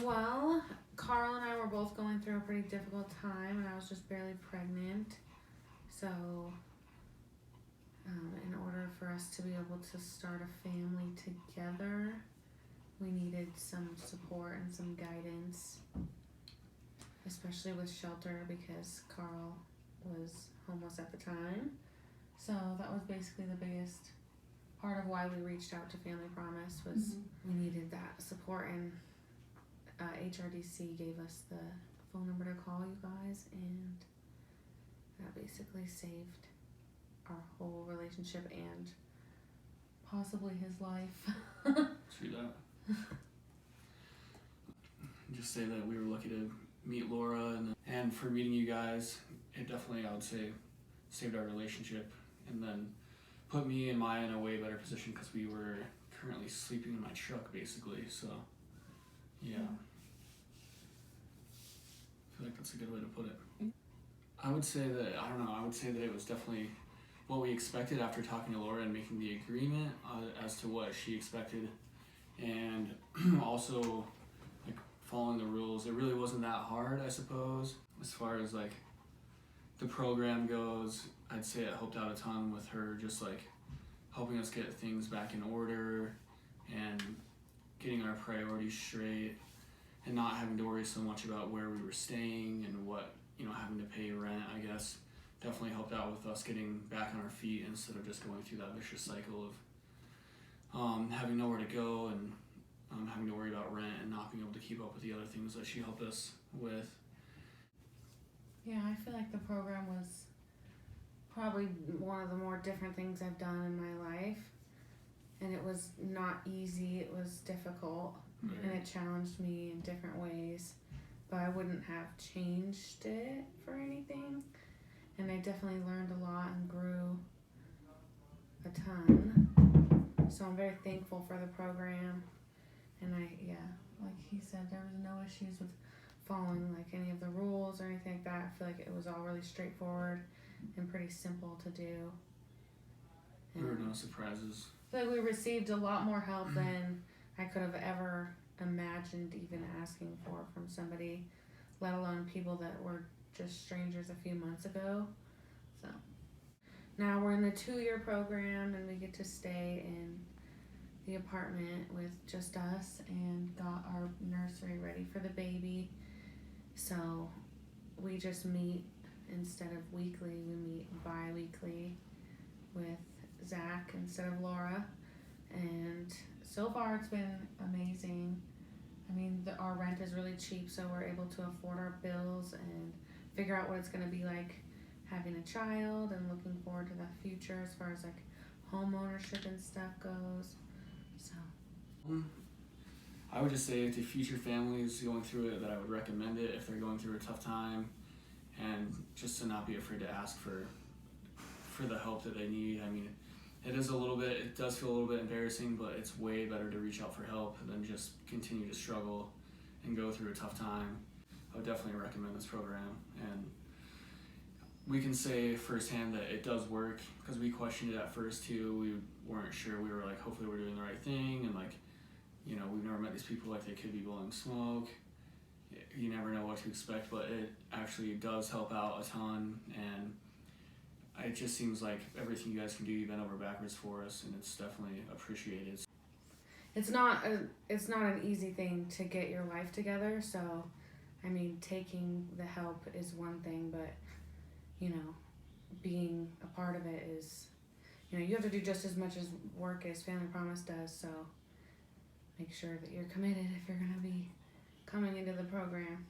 Well, Carl and I were both going through a pretty difficult time, and I was just barely pregnant. So, in order for us to be able to start a family together, we needed some support and some guidance, especially with shelter because Carl was homeless at the time. So that was basically the biggest part of why we reached out to Family Promise was we needed that support, and HRDC gave us the phone number to call you guys, and that basically saved our whole relationship and possibly his life. True that. Just say that we were lucky to meet Laura, and for meeting you guys, it definitely, I would say, saved our relationship, and then put me and Maya in a way better position because we were currently sleeping in my truck basically, so yeah. I feel like that's a good way to put it. I would say that, I would say that it was definitely what we expected after talking to Laura and making the agreement as to what she expected, and also like following the rules. It really wasn't that hard, I suppose. As far as like the program goes, I'd say it helped out a ton with her just like helping us get things back in order and getting our priorities straight and not having to worry so much about where we were staying and what, having to pay rent, I guess. Definitely helped out with us getting back on our feet instead of just going through that vicious cycle of having nowhere to go and having to worry about rent and not being able to keep up with the other things that she helped us with. Yeah, I feel like the program was probably one of the more different things I've done in my life, and it was not easy. It was difficult, and it challenged me in different ways, but I wouldn't have changed it for anything. And I definitely learned a lot and grew a ton. So I'm very thankful for the program. And like he said, there was no issues with following like any of the rules or anything like that. I feel like it was all really straightforward and pretty simple to do. There were no surprises. I feel like we received a lot more help than I could have ever imagined even asking for from somebody, let alone people that were just strangers a few months ago. So now we're in the 2-year program, and we get to stay in the apartment with just us and got our nursery ready for the baby. So we just meet instead of weekly, we meet bi-weekly with Zach instead of Laura, and so far it's been amazing. I mean, our rent is really cheap, so we're able to afford our bills and figure out what it's going to be like having a child and looking forward to the future as far as like home ownership and stuff goes. So I would just say to future families going through it that I would recommend it if they're going through a tough time, and just to not be afraid to ask for the help that they need. I mean, it does feel a little bit embarrassing, but it's way better to reach out for help than just continue to struggle and go through a tough time. I would definitely recommend this program, and we can say firsthand that it does work because we questioned it at first too. We weren't sure. We were like, hopefully we're doing the right thing, and like, we've never met these people, like they could be blowing smoke. You never know what to expect, but it actually does help out a ton, and it just seems like everything you guys can do, you bend over backwards for us, and it's definitely appreciated. It's not an easy thing to get your life together, so I mean, taking the help is one thing, but being a part of it is, you have to do just as much as work as Family Promise does, so make sure that you're committed if you're going to be coming into the program.